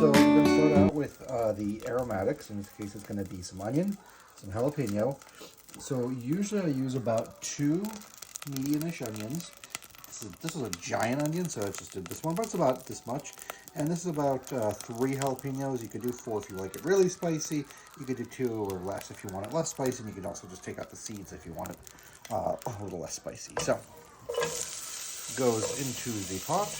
So we're going to start out with the aromatics. In this case, it's going to be some onion, some jalapeno. So usually I use about 2 medium-ish onions. This is a giant onion, so I just did this one, but it's about this much. And this is about 3 jalapenos. You could do 4 if you like it really spicy. You could do 2 or less if you want it less spicy. And you can also just take out the seeds if you want it a little less spicy. So goes into the pot.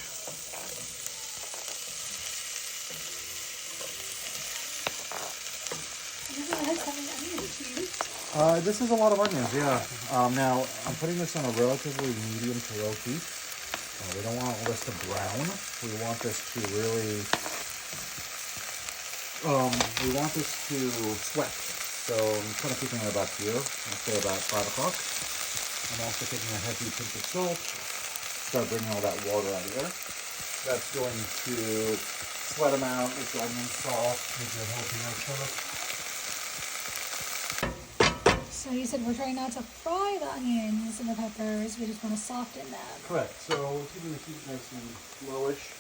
This is a lot of onions, yeah. Now, I'm putting this on a relatively medium to low heat. We don't want all this to brown. We want this to really, we want this to sweat. So I'm kind of keeping it about here. I'll say about 5 o'clock. I'm also taking a heavy pinch of salt. Start bringing all that water out of there. That's going to sweat them out, make the onions soft, make the jalapeno soft. So you said we're trying not to fry the onions and the peppers, we just want to soften them. Correct. So we're keeping the heat nice and lowish.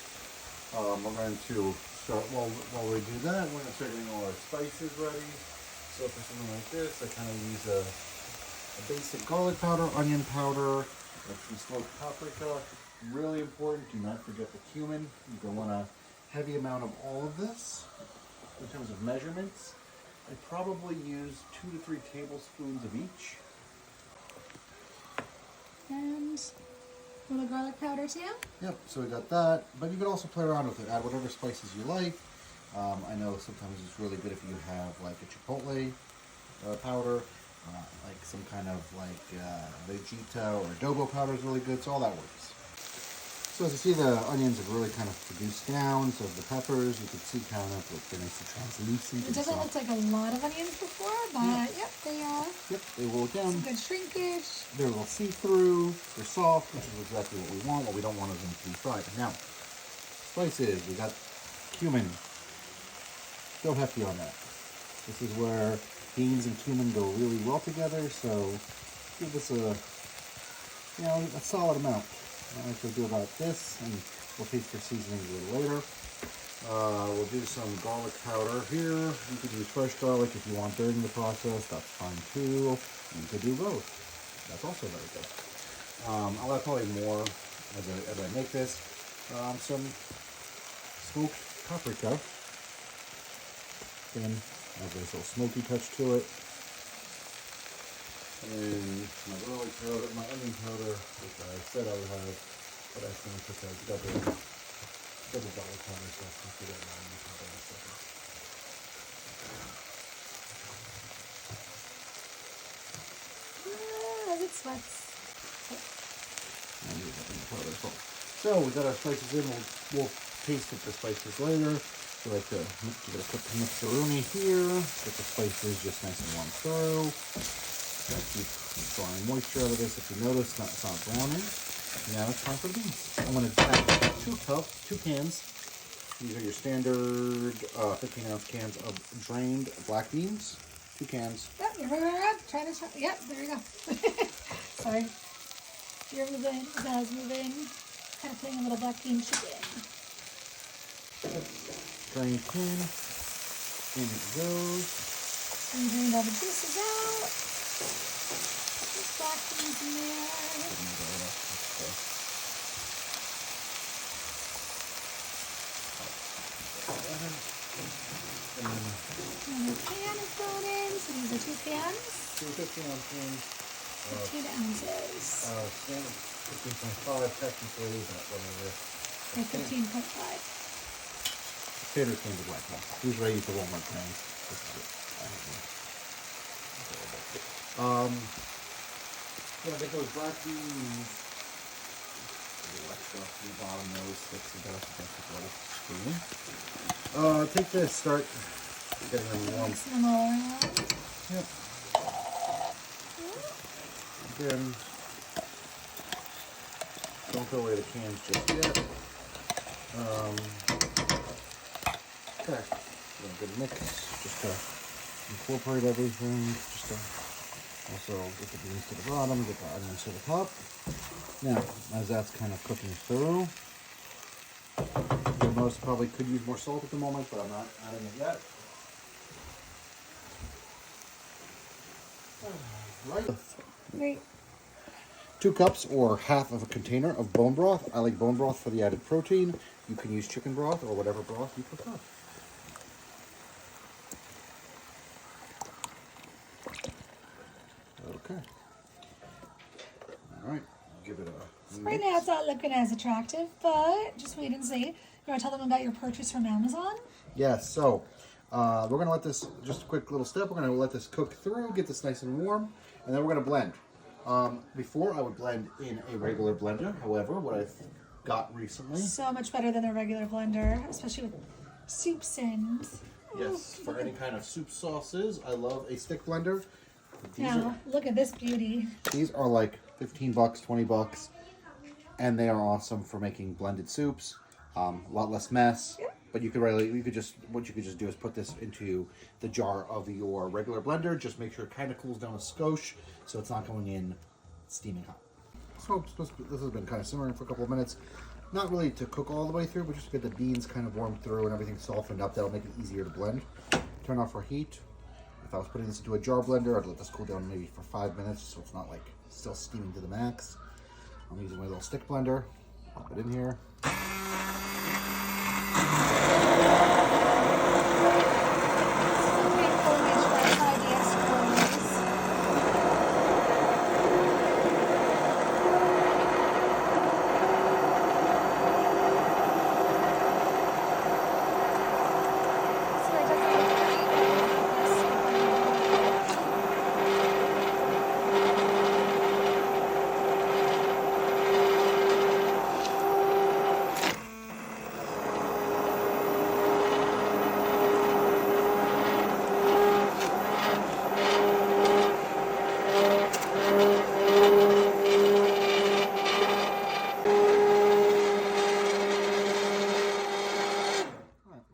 We're going to start, while we do that, we're going to start getting all our spices ready. So for something like this, I kind of use a basic garlic powder, onion powder, some smoked paprika. Really important, do not forget the cumin. You're going to want a heavy amount of all of this. In terms of measurements, I probably use 2 to 3 tablespoons of each. And a little garlic powder too? Yep, so we got that. But you could also play around with it. Add whatever spices you like. I know sometimes it's really good if you have like a chipotle powder, like some kind of like vegeta or adobo powder is really good, so all that works. So as you see, the onions have really kind of reduced down, so the peppers, you can see kind of like they're nice and translucent. It doesn't look like a lot of onions before, but yep, they are. Yep, they will down. Some good shrinkage. They're a little see-through, they're soft, which is exactly what we want. What we don't want is them to be fried. Now, spices, we got cumin. Don't have to be on that. This is where beans and cumin go really well together, so give this a solid amount. I like to do about this, and we'll taste for seasoning a little later. We'll do some garlic powder here. You could use fresh garlic if you want during the process. That's fine too. You could do both. That's also very good. I'll add probably more as I make this. Some smoked paprika. Again, has a nice little smoky touch to it. And my garlic powder, my onion powder, which I said I would have, but I think took a double garlic powder, so I can forget my onion powder in a second. As it sweats. And use that onion powder as well. So we got our spices in. We'll taste with the spices later. So like to give it a quick mixeroni here. Get the spices just nice and warm through. Keep drawing moisture out of this. If you notice, it's not browning. Now it's time for the beans. I'm going to add 2 cans. These are your standard 15-ounce cans of drained black beans. 2 cans. Yep, yep, there we go. Sorry. You're moving, Zaz moving. Kind of putting a little black bean chicken. Drained can. In it goes. So you drained all the juices out. Black beans in there. And the can is going in. So these are 2 cans. 2 15-ounce cans. 15 ounces. 15.5 technically, but whatever. Okay, 15.5. Standard cans of black beans. These are ready for Walmart brands. Yeah, I think those black beans. The extra off the bottom nose sticks and dust. Take this, start getting them warm. Mix them all around. Yep. Again, don't throw away the cans just yet. Okay, a good mix, just to incorporate everything, just to also get the beans to the bottom, get the onions to the top. Now, as that's kind of cooking through, You'll notice probably could use more salt at the moment, but I'm not adding it yet. Right. Great. 2 cups or half of a container of bone broth. I like bone broth for the added protein. You can use chicken broth or whatever broth you prefer. Okay. All right. Give it a So right now it's not looking as attractive, but just wait and see. You want to tell them about your purchase from Amazon? Yes, so we're going to let this, just a quick little step, we're going to let this cook through, get this nice and warm, and then we're going to blend. Before I would blend in a regular blender, however, what I've got recently. So much better than a regular blender, especially with soups and... Yes, for any kind of soup sauces, I love a stick blender. Now, look at this beauty. These are like 15 bucks, 20 bucks, and they are awesome for making blended soups. A lot less mess. Yep. But what you could just do is put this into the jar of your regular blender. Just make sure it kind of cools down a skosh, so it's not going in steaming hot. So this has been kind of simmering for a couple of minutes. Not really to cook all the way through, but just to get the beans kind of warmed through and everything softened up. That'll make it easier to blend. Turn off our heat. If I was putting this into a jar blender, I'd let this cool down maybe for 5 minutes, so it's not like still steaming to the max. I'm using my little stick blender. Pop it in here.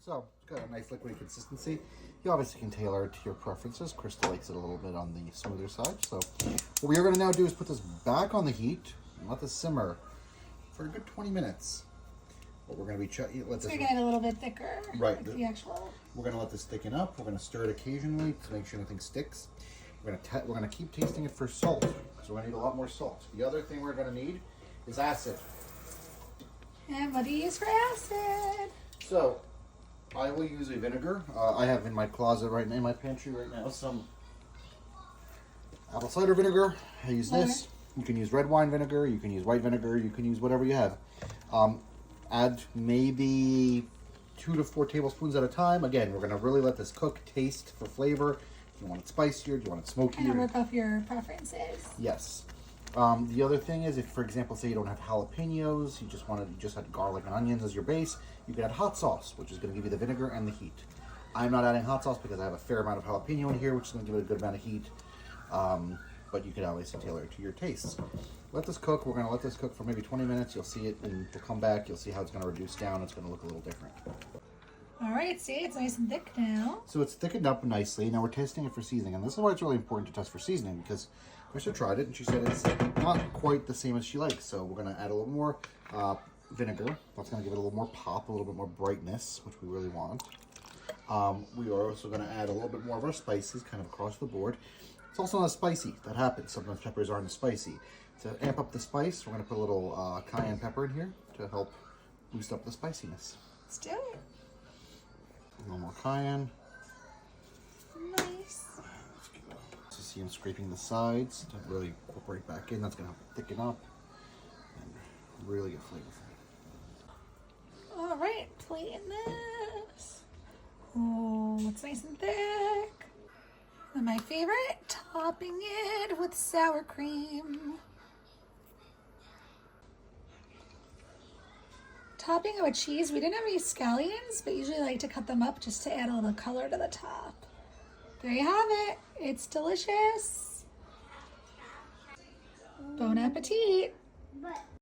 So it's got a nice liquidy consistency. You obviously can tailor it to your preferences. Crystal likes it a little bit on the smoother side. So what we are going to now do is put this back on the heat and let this simmer for a good 20 minutes. But we're going to be making it a little bit thicker. Right. Like the actual. We're going to let this thicken up. We're going to stir it occasionally to make sure nothing sticks. We're going to keep tasting it for salt. So we're going to need a lot more salt. The other thing we're going to need is acid. And what do you use for acid? So I will use a vinegar. I have in my closet right now, in my pantry right now, some apple cider vinegar. I use this. You can use red wine vinegar. You can use white vinegar. You can use whatever you have. Add maybe 2 to 4 tablespoons at a time. Again, we're going to really let this cook, taste for flavor. Do you want it spicier? Do you want it smokier? Kind of work off your preferences. Yes. The other thing is, if, for example, say you don't have jalapenos, you just had garlic and onions as your base, you could add hot sauce, which is going to give you the vinegar and the heat. I'm not adding hot sauce because I have a fair amount of jalapeno in here, which is going to give it a good amount of heat. But you could always tailor it to your tastes. Let this cook. We're going to let this cook for maybe 20 minutes. You'll see it, and we'll come back. You'll see how it's going to reduce down. It's going to look a little different. All right, see, it's nice and thick now. So it's thickened up nicely. Now we're testing it for seasoning, and this is why it's really important to test for seasoning, because Krista tried it and she said it's not quite the same as she likes. So we're going to add a little more vinegar. That's going to give it a little more pop, a little bit more brightness, which we really want. We are also going to add a little bit more of our spices kind of across the board. It's also not spicy. That happens. Sometimes peppers aren't as spicy. To amp up the spice, we're going to put a little cayenne pepper in here to help boost up the spiciness. Let's do it. A little more cayenne. Nice. To see him scraping the sides to really incorporate back in. That's going to help it thicken up and really get flavorful. All right, plating this. Oh, it's nice and thick. And my favorite, topping it with sour cream. Topping it with cheese. We didn't have any scallions, but usually I like to cut them up just to add a little color to the top. There you have it. It's delicious. Bon appetit.